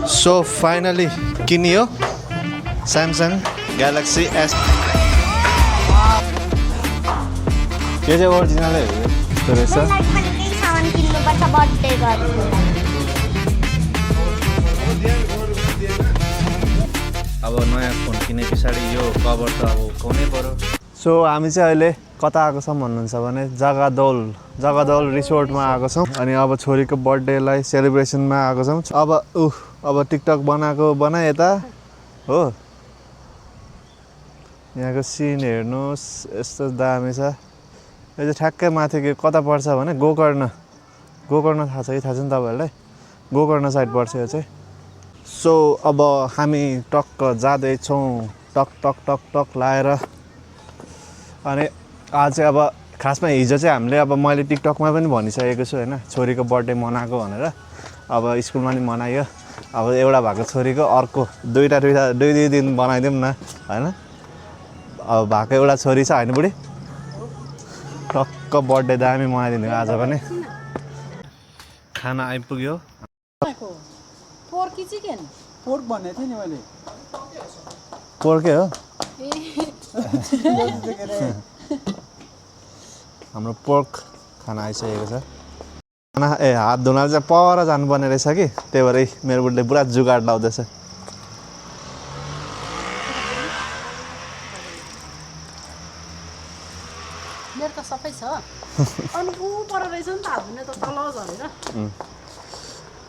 So finally किनियो Samsung Galaxy S यो चाहिँ ओरिजिनलै हो यस्तो रहेछ अब नयाँ फोन किने पछाडि यो कभर त अब उठाउनै पर्यो सो हामी चाहिँ अहिले कता आएको छौँ भन्नुहुन्छ भने जगदौल रिसोर्टमा आएको छौँ अनि अब छोरीको बर्थडेलाई सेलिब्रेसनमा आएको छौँ अब टिकटक बनाए यता हो यहाँको सिन हेर्नुहोस् यस्तो दामी छ यो चाहिँ ठ्याक्कै माथि के कता पर्छ भने गोकर्ण थाहा छ कि थाहा छैन तपाईँहरूलाई गोकर्ण साइड पर्छ यो चाहिँ सो अब हामी टक्क जाँदैछौँ टक टक टक टक लाएर अनि आज चाहिँ अब खासमा हिजो चाहिँ हामीले अब मैले टिकटकमा पनि भनिसकेको छु होइन छोरीको बर्थडे मनाएको भनेर अब स्कुलमा नि मनायो अब एउटा भएको छोरीको अर्को दुई दिन बनाइदिउँ न होइन अब भएको एउटा छोरी छ होइन बुढी टक्क बर्थडे दामी मनाइदिनु आज पनि खाना आइपुग्यो पोर्कै हो हाम्रो पोर्क खाना आइसकेको छ खाना हात धुनाले चाहिँ पर जानुपर्ने रहेछ कि त्यही भएर मेरो बुढीले पुरा जुगाड लाउँदैछ मेरो त सबै छ अनि उ पर रहेछ नि त हात धुने त तल झरेर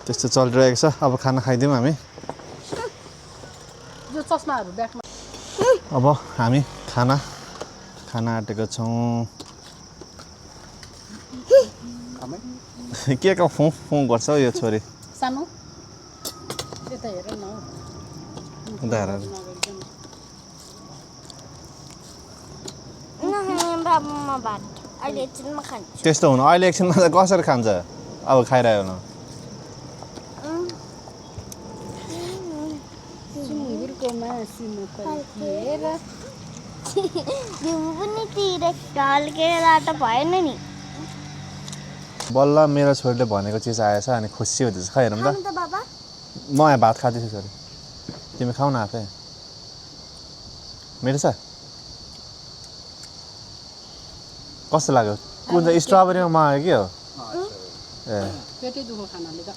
त्यस्तो चलिरहेको छ अब खाना खाइदिउँ हामी यो चस्माहरू ब्यागमा अब हामी खाना आँटेको छौँ के को फुँ गर्छ हौ यो छोरी सानो यता हेर न उता हेर त्यस्तो हुनु अहिले एकछिनमा त कसरी खान्छ अब खाइरह्यो न सुँगुरको मासुमा पर्खिएर भएन नि बल्ल मेरो छोरीले भनेको चिज आएछ अनि खुसी हुँदैछ खै हेरौँ त म यहाँ भात खाँदैछु छोरी तिमी खाऊ न आफै मेरो छ कस्तो लाग्यो कुन चाहिँ स्ट्रबेरीमा मगायो कि हो ए पेटै दुखो खानाले त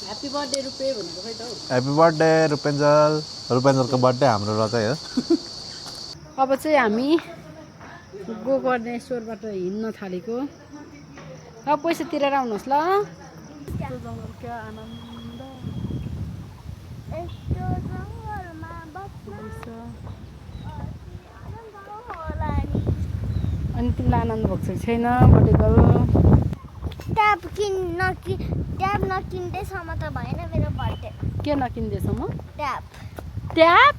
ह्याप्पी बर्थडे रुपे भनेको खै त हौ ह्याप्पी बर्थडे रुपेन्जलको बर्थडे हाम्रो र चाहिँ हो अब चाहिँ हामी गोकर्णेश्वरबाट हिँड्न थालेको अब पैसा तिरेर आउनुहोस् ल क्या आनन्द अनि तिमीलाई आनन्द भएको छ छैन बर्थडे गर्नु ट्याब नकिन्दैसम्म त भएन मेरो बर्थडे के नकिन्दैछौ म ट्याब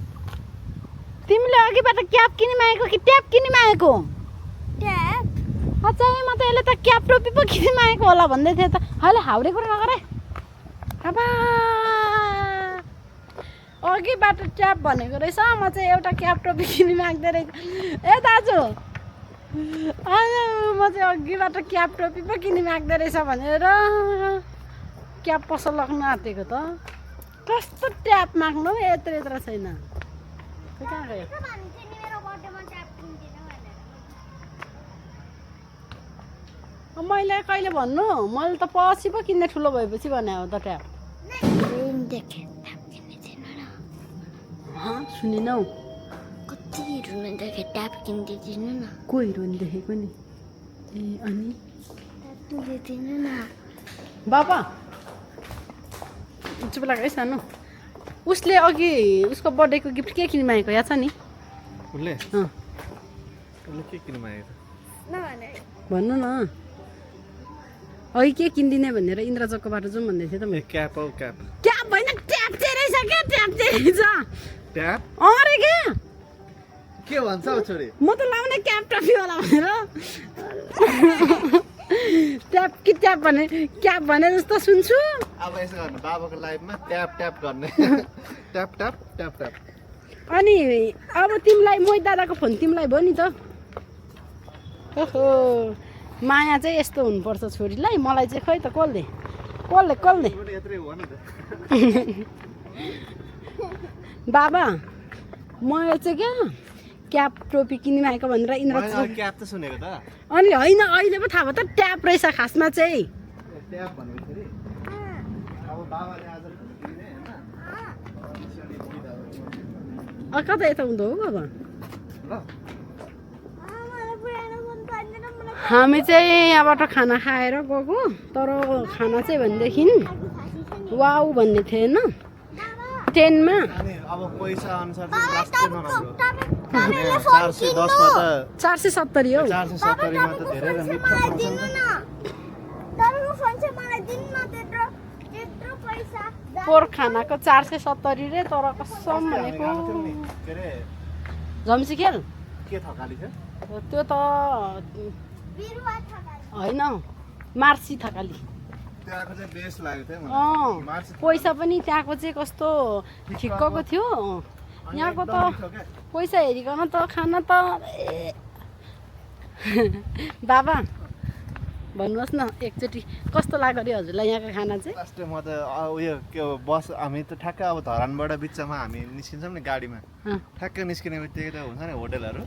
तिमीले अघिबाट क्याप किनी मागेको कि ट्याब किनी मागेको ट्याब अझै म त यसले त क्याप टोपी पो किनी मागेको होला भन्दै थिएँ त अहिले हाउडे कुरो नगरे अब अघिबाट ट्याब भनेको रहेछ म चाहिँ एउटा क्याप टोपी किनी माग्दै रहेछ ए दाजु म चाहिँ अघिबाट क्याप टोपी पो किनी माग्दै रहेछ भनेर क्याप पसल लाग्न आँटेको त कस्तो ट्याप माग्नु यत्रो छैन कहाँ गयो मैले कहिले भन्नु मैले त पछि पो किन्ने ठुलो भएपछि भने हो त ट्याप सुनेनौ कति हिरोइन देखे ट्याब किनिदिनु न को हिरोइन देखेको नि ए अनि दिनु न बाबा चुप लाग है सानो उसले अघि उसको बर्थडेको गिफ्ट के किनि मागेको याद छ नि उसले के किन मागेको भन्नु न अघि के किनिदिने भनेर इन्द्र चक्को बाटो जाउँ भन्दै थिएँ त म क्याप हो क्याप ट्याप होइन ट्याप चाहिँ रहेछ क्या ट्याप चाहिँ रहेछ ट्याप अरे क्या के भन्छ हौ छोरी म त लाउने क्याप टफीवाला भनेर ट्याप कि ट्याप भने क्याप भने जस्तो सुन्छु अब यसो गर्नु बाबाको लाइफमा ट्याप ट्याप गर्ने ट्याप ट्याप ट्याप ट्याप अनि अब तिमीलाई मोहित दादाको फोन तिमीलाई भयो नि त ओहो माया चाहिँ यस्तो हुनुपर्छ छोरीलाई मलाई चाहिँ खै त कसले बाबा मैले चाहिँ क्या क्याप टोपी किनिमा आएको भनेर इन्द्र क्याप त सुनेको त अनि होइन अहिले पो थाहा भयो त ट्याप रहेछ खासमा चाहिँ ट्याप भनेको अब बाबाले आज किने हैन कता यता हुँदो हो बाबा हामी चाहिँ यहाँबाट खाना खाएर गएको तर खाना चाहिँ भनेदेखि वाउ भन्ने थिएन 10 मा अब पैसा अनुसार चाहिँ लास्टै नराम्रो 410 मा त 470 हो 470 मा त धेरै मिठो पोर खानाको 470 रे तर कसम भनेको झम्सी खेल के थकाली थियो त्यो त होइन मार्सी थकाली त्यहाँको चाहिँ बेस्ट लागेको थियो मलाई पैसा पनि त्यहाँको चाहिँ कस्तो ठिक्कको थियो यहाँको त पैसा हेरिकन त खाना त बाबा भन्नुहोस् न एकचोटि कस्तो लाग्यो अरे हजुरलाई यहाँको खाना चाहिँ लास्ट म त उयो के बस हामी त ठ्याक्क अब धरानबाट बिचमा हामी निस्किन्छौँ नि गाडीमा ठ्याक्क निस्किने बित्तिकै त हुन्छ नि होटलहरू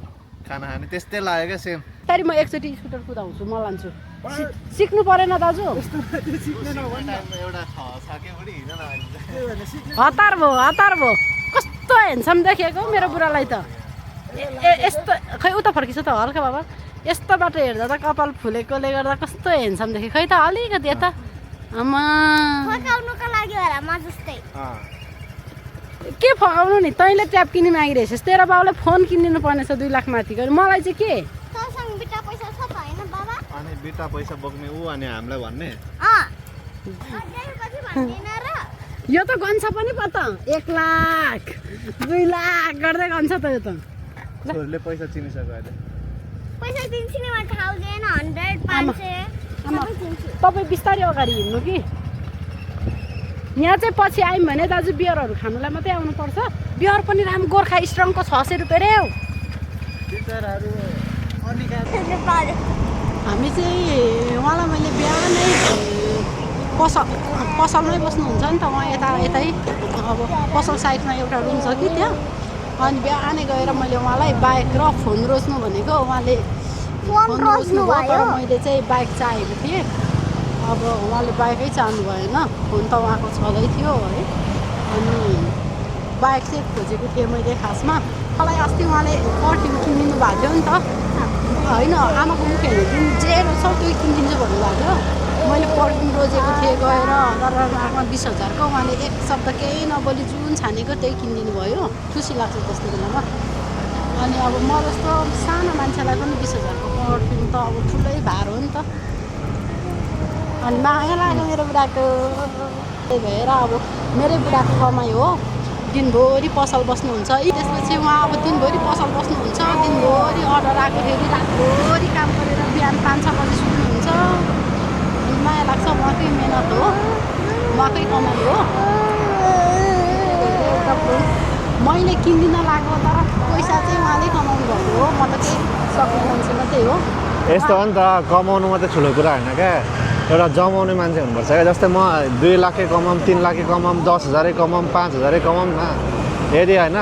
खाना खाने त्यस्तै लाग्यो क्या सेम फेरि म एकचोटि स्कुटर कुदाउँछु म लान्छु सिक्नु परेन दाजु एउटा छ के बुढी हिँड्न हतार भयो कस्तो हेन्सम देखेको मेरो बुढालाई त यस्तो खै उता फर्किन्छ त हल्का बाबा यस्तो बाटो हेर्दा त कपाल फुलेकोले गर्दा कस्तो हेन्सम देखेँ खै त अलिकति यता आमा के फकाउनु नि तैँले ट्याप किन्नु मागिरहेछस् तेरो बाउले फोन किनिदिनु पर्नेछ 2 लाख माथि गएर मलाई चाहिँ के अनि बिटा पैसा बोक्ने ऊ अनि हामीलाई भन्ने यो त गन्छ पनि पो त 1 लाख 2 लाख गर्दै गन्छ त यो त छोरीले पैसा चिनिसक्यो अहिले तपाईँ बिस्तारै अगाडि हिँड्नु कि यहाँ चाहिँ पछि आयौँ भने दाजु बियरहरू खानुलाई मात्रै आउनुपर्छ बियर पनि राम्रो गोर्खा स्ट्रङको 600 रुपियाँ रे हो हामी चाहिँ उहाँलाई मैले बिहानै पसलमै बस्नुहुन्छ नि त उहाँ यतै अब पसल साइडमा एउटा रुम छ कि त्यहाँ अनि बिहानै गएर मैले उहाँलाई बाइक र फोन रोज्नु भनेको उहाँले फोन रोज्नु भयो तर मैले चाहिँ बाइक चाहेको थिएँ अब उहाँले बाइकै चाहनु भएन फोन त उहाँको छँदै थियो है अनि बाइक चाहिँ खोजेको थिएँ मैले खासमा मलाई अस्ति उहाँले पर्फ्युम किनिदिनु भएको थियो नि त होइन आमाको मुख हेर्नु जे रहेछ त्यो किनिदिन्छु भन्नुभएको थियो मैले पर्फ्युम रोजेको थिएँ गएर तर 20,000 को उहाँले एक शब्द केही नबोली जुन छानेको त्यही किनिदिनु भयो खुसी लाग्छ त्यस्तो बेलामा अनि अब म जस्तो सानो मान्छेलाई पनि 20,000 को पर्फ्युम त अब ठुलै भार हो नि त अनि माया लाग्यो मेरो बुढाको त्यही भएर अब मेरै बुढाको कमाइ हो दिनभरि पसल बस्नुहुन्छ त्यसपछि उहाँ अब दिनभरि पसल बस्नुहुन्छ दिनभरि अर्डर आएकोखेरि रातभरि काम गरेर बिहान 5-6 बजी सुत्नुहुन्छ अनि माया लाग्छ उहाँकै मेहनत हो उहाँकै कमाइ हो एउटा मैले किन्दिन लाग्यो तर पैसा चाहिँ उहाँले कमाउनु भएको हो म त केही सक्ने मान्छे मात्रै हो यस्तो हो नि त कमाउनु मात्रै ठुलो कुरा होइन क्या एउटा जमाउने मान्छे हुनुपर्छ क्या जस्तै म 2 लाखै कमाऊँ 3 लाखै कमाऊँ 10,000 कमाऊँ 5,000 कमाऊँ न यदि होइन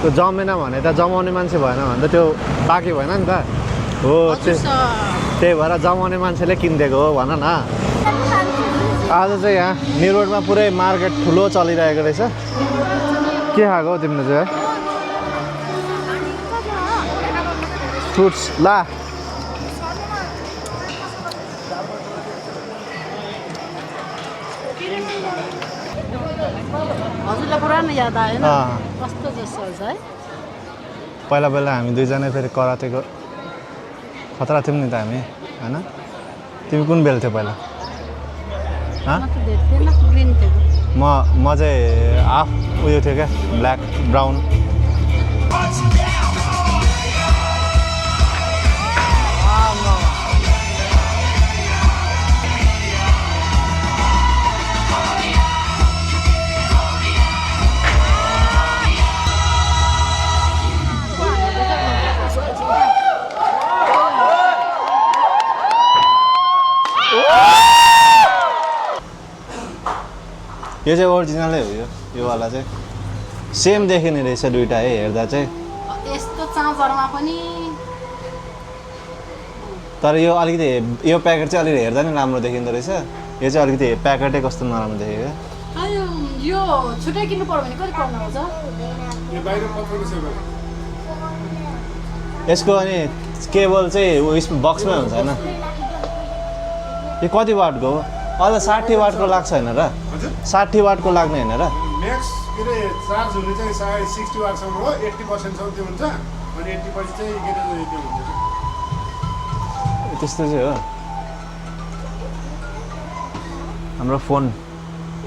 त्यो जमेन भने त जमाउने मान्छे भएन भने त त्यो बाँकी भएन नि त हो त्यही भएर जमाउने मान्छेले किनिदिएको हो भन न आज चाहिँ यहाँ न्यु रोडमा पुरै मार्केट ठुलो चलिरहेको रहेछ के खाएको तिमीले चाहिँ फ्रुट्स ला हजुरलाई पुरानो याद आएन कस्तो जस्तो छ है पहिला हामी दुईजना फेरि करातेको खतरा थियौँ नि त हामी होइन तिमी कुन बेल थियो पहिला म चाहिँ हाफ उयो थियो क्या ब्ल्याक ब्राउन यो चाहिँ ओरिजिनलै हो यो वाला चाहिँ सेम देखिने रहेछ दुइटा है हेर्दा चाहिँ यस्तो चार्जरमा पनि तर यो अलिकति यो प्याकेट चाहिँ अलिकति हेर्दा नि राम्रो देखिँदो रहेछ यो चाहिँ अलिकति प्याकेटै कस्तो नराम्रो देखेको यो छुट्टै किन्नु पर्यो भने कति पर्नु आउँछ यसको अनि केबल चाहिँ उयसमा बक्समै हुन्छ होइन यो कति वाटको हो अझ 60 वाटको लाग्छ होइन र 60 वाटको लाग्ने होइन र म्याक्स के अरे चार्ज हुने चाहिँ सायद 60 वाटसम्म हो 80% सम्म त्यो हुन्छ अनि 80 पछि चाहिँ के अरे त्यो हुन्छ त्यस्तो चाहिँ हो हाम्रो फोन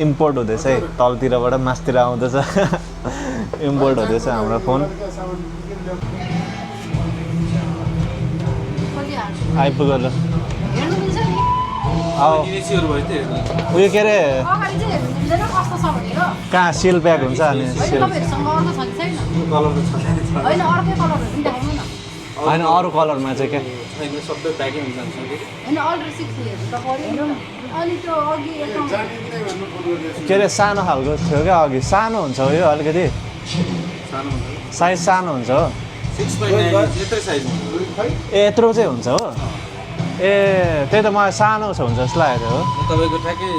इम्पोर्ट हुँदैछ है तलतिरबाट मासतिर आउँदैछ इम्पोर्ट हुँदैछ हाम्रो फोन आइपुग्यो ल हेर्नु मिल्छ नि उयो के अरे अगाडि चाहिँ हेर्नु मिल्दैन कस्तो छ भनेर कहाँ सिल प्याक हुन्छ अनि होइन सिल तपाईँहरूसँग अर्को छ कि छैन होइन अर्कै कलरहरू पनि देखाउनु न होइन अरू कलरमा चाहिँ क्या होइन अल्ट्रा 6 हेर्नु त पऱ्यो नि त अनि त्यो अघि के अरे सानो खालको थियो क्या अघि सानो हुन्छ हो यो अलिकति साइज सानो हुन्छ हो ए यत्रो चाहिँ हुन्छ हो ए त्यही त मलाई सानो छ हुन्छ जस्तो लागेको थियो हो तपाईँको ठ्याक्कै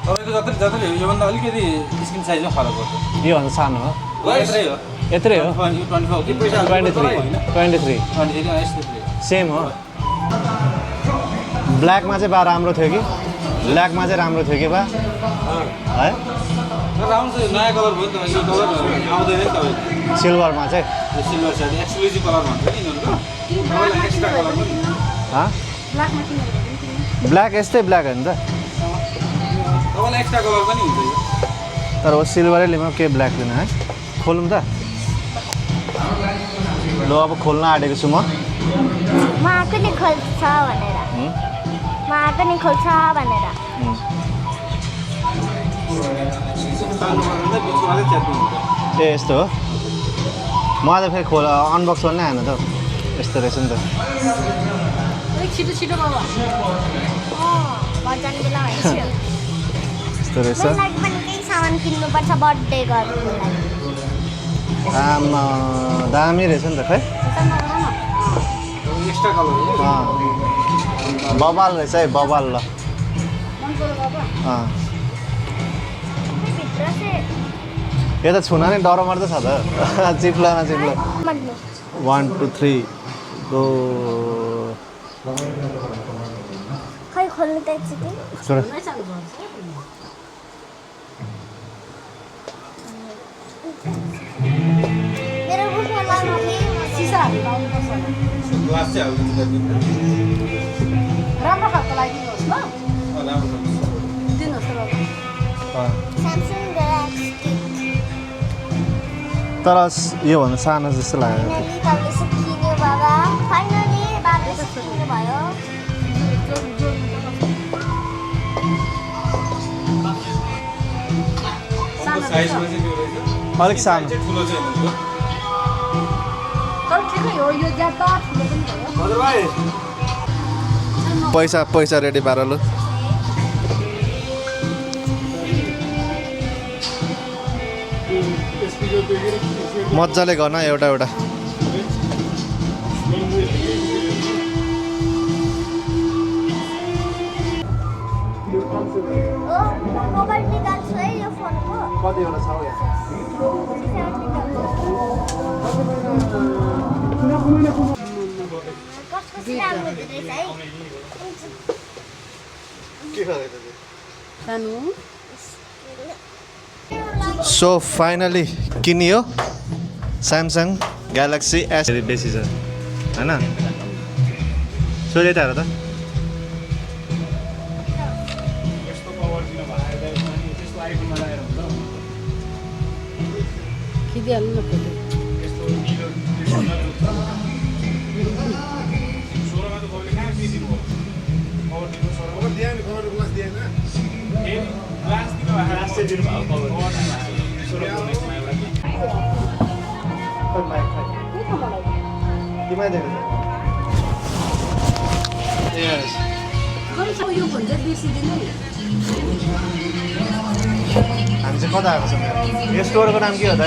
तपाईँको जति जति योभन्दा अलिकति स्क्रिन साइजमा फरक पर्छ योभन्दा सानो हो यत्रै हो यत्रै हो 24 कि पैसा 23 सेम हो ब्ल्याकमा चाहिँ बा राम्रो थियो कि ब्ल्याकमा चाहिँ राम्रो थियो कि बा है राम्रो छ नयाँ कलर भयो नि त यो कलर आउँदैन नि तपाईँको सिल्भरमा चाहिँ यो सिल्भर साइड एक्सक्लुजिभ कलर भन्छ नि यिनीहरूको तपाईँलाई एक्स्ट्रा कलर पनि ब्ल्याकमा किनेर ब्ल्याक यस्तै ब्ल्याक होइन त तपाईँलाई एक्स्ट्रा कलर पनि हुन्छ यो तर हो सिल्भरै लिनु के ब्ल्याक लिनु है खोलौँ त ल अब खोल्न आँटेको छु म आएको नि खोल्छ भनेर आएको नि खोल्छ भनेर सानो भन्दा बिचमा चाहिँ च्याप्नु हुन्छ ए यस्तो हो मलाई त फेरि अनबक्स गर्नै आएन त यस्तो रहेछ नि त अलिक छिटो छिटो बाबा बजारको बेला भइसक्यो यस्तो रहेछ मेरो लागि पनि केही सामान किन्नुपर्छ बर्थडे गर्नुको लागि आमा दामी रहेछ नि त खै एक्स्ट्रा कलर हो बबाल रहेछ है बबाल ल मन पऱ्यो बाबा भित्र चाहिँ यो त छुन नै डर मार्दै छ त चिप्लो न चिप्लो 1 2 3 गो खै खोल्नु त एकचोटि छोड नै चालु गर्छ मेरो बुकमा लानु सिसाहरू लाउनुपर्छ ग्लास चाहिँ हालिदिन्छ राम्रो खालको लगाइदिनुहोस् ल राम्रो दिनुहोस् त बाबा स्यामसङ ग्यालेक्सी तर योभन्दा सानो जस्तो लाग्यो फाइनली तपाईँले सिकिनु बाबा फाइनली बाबा सिकिनु भयो साइजमा चाहिँ त्यो रहेछ अलिक सानो चाहिँ ठुलो चाहिँ हुनुहुन्छ तर ठिकै हो यो ज्यादा ठुलो पनि भयो हजुर भाइ पैसा रेडी पार ल मजाले गर्न एउटा एउटा मोबाइल निकाल्छु है यो फोनको कतिवटा छ यहाँ कस्तो राम्रो हुँदैछ है सानो सो फाइनली किनियो स्यामसङ ग्यालेक्सी एस बेसी छ होइन सो यता हेर त खिचिहाल्नु न फोटो यो भन्दा बेसी दिनु हामी चाहिँ कता आएको छौँ? यो स्टोरको नाम के हो त?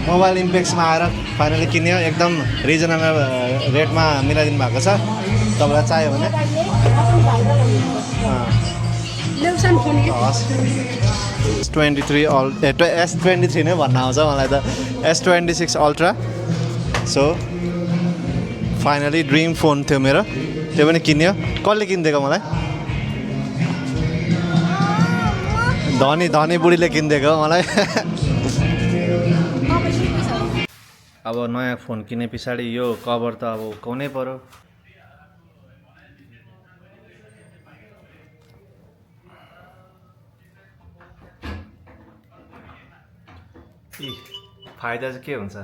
मोबाइल इम्पेक्समा आएर फाइनली किन्यो। एकदम रिजनेबल रेटमा मिलाइदिनु भएको छ। तपाईँलाई चाहियो भने हस्। S23 नै भन्न आउँछ मलाई त। S26 ultra. So finally dream phone थियो मेरो, त्यो पनि किन्यो। कसले किनिदिएको मलाई? धनी बुढीले किनिदिएको मलाई। अब नयाँ फोन किने पछाडि यो कभर त अब हुर्काउनै पर्यो। फाइदा चाहिँ के हुन्छ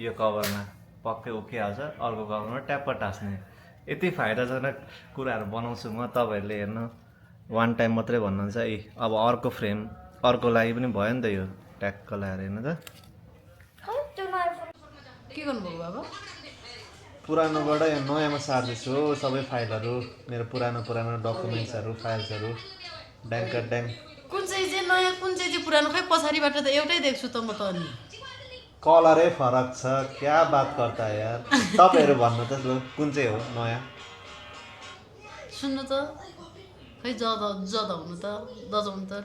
यो कभरमा? पक्कै उक्किहाल्छ, अर्को कभरमा ट्याप्प टास्ने। यति फाइदाजनक कुराहरू बनाउँछु म, तपाईँहरूले हेर्नु वान टाइम मात्रै भन्नुहुन्छ। अब अर्को फ्रेम अर्को लागि पनि भयो नि त, यो ट्याक्क लगाएर हेर्नु त। के गर्नुभयो बाबा? पुरानोबाट यो नयाँमा सार्दैछु हो सबै फाइलहरू, मेरो पुरानो डकुमेन्ट्सहरू, फाइल्सहरू ड्याङ। कुन चाहिँ नयाँ कुन चाहिँ पुरानो? खै पछाडिबाट त एउटै देख्छु त म त। अनि कलरै फरक छ। क्या बात गर्दा यार, तपाईँहरू भन्नु त कुन चाहिँ हो नयाँ? सुन्नु त, खै जद हुनु त दजाउनु त।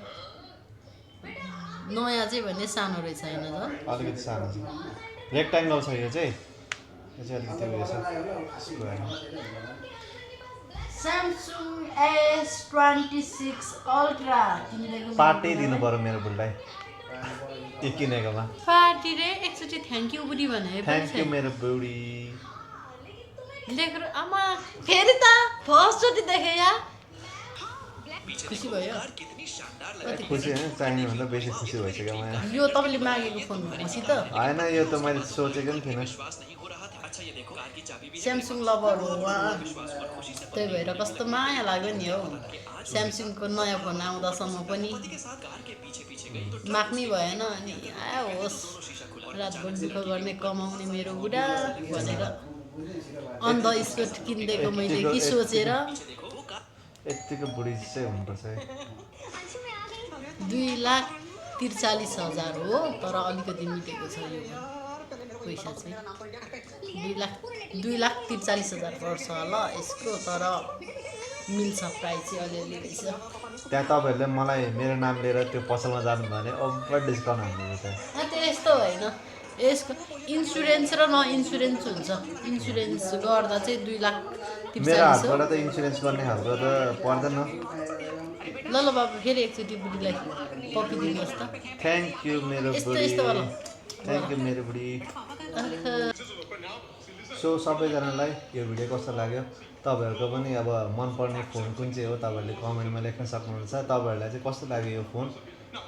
नयाँ चाहिँ भन्ने सानो रहेछ होइन त? अलिकति सानो छ, रेक्ट्याङ्गल छ यो चाहिँ अलिकति उयो छ square. Samsung S26 ultra party दिनु पर्यो मेरो बुढीलाई यो किनेकोमा। पार्टी रे एकचोटि थ्याङ्क यू बुढी भने। थ्याङ्क यू मेरो बुढी। लेखेर आमा फेरि त फर्स्टचोटि देखेँ या। खुसी भयो? खुसी होइन, चाहिने भन्दा बेसी खुसी भइसक्यो म। यो तपाईँले मागेको फोन भनेपछि त होइन, यो त मैले सोचेको पनि थिइनँ। स्यामसङ लभर हो उहाँ, त्यही भएर कस्तो माया लाग्यो नि हौ। स्यामसङको नयाँ फोन आउँदासम्म पनि माग्नै भएन। अनि आयो होस्, रातभर दुःख गर्ने कमाउने मेरो बुढा भनेर अन द स्पोट किनिदिएको मैले कि सोचेर। यत्तिको बुढी चाहिँ हुनुपर्छ है। 2,43,000 हो, तर अलिकति मिलेको छ यो पैसा चाहिँ। 2,43,000 पर्छ होला यसको, तर मिल्छ प्राइस चाहिँ अलिअलि रहेछ। त्यहाँ तपाईँहरूले मलाई मेरो नाम लिएर त्यो पसलमा जानु भने ओभर डिस्काउन्ट हुँदैछ। त्यस्तो होइन, यसको इन्सुरेन्स र न इन्सुरेन्स हुन्छ। इन्सुरेन्स गर्दा चाहिँ 2,43,000 मेरो हातबाट त इन्सुरेन्स गर्ने खालको त पर्दैन। ल बाबु फेरि एकचोटि बुढीलाई पपी दिनुहोस् त। थ्याङ्क यू मेरो बुढी। थ्याङ्क यू मेरो बुढी। सो सबैजनालाई यो भिडियो कस्तो लाग्यो? तपाईँहरूको पनि अब मनपर्ने फोन कुन चाहिँ हो तपाईँहरूले कमेन्टमा लेख्न सक्नुहुन्छ। तपाईँहरूलाई चाहिँ कस्तो लाग्यो यो फोन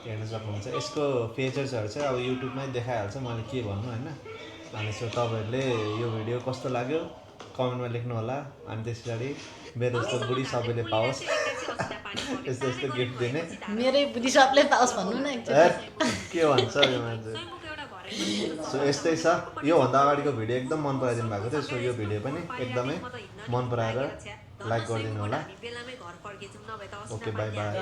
हेर्न सक्नुहुन्छ। यसको फिचर्सहरू चाहिँ अब युट्युबमै देखाइहाल्छ, मैले के भन्नु होइन। अनि सो तपाईँहरूले यो भिडियो कस्तो लाग्यो कमेन्टमा लेख्नु होला। अनि त्यस पछाडि मेरो जस्तो बुढी सबैले पाओस् यस्तो गिफ्ट दिने। मेरै बुढी सबले पाओस् भन्नु न एकचोटि। के भन्छ यो मान्छे। सो यस्तै छ। योभन्दा अगाडिको भिडियो एकदम मन पराइदिनु भएको थियो। सो यो भिडियो पनि एकदमै मन पराएर लाइक गरिदिनु होला। Okay, by by.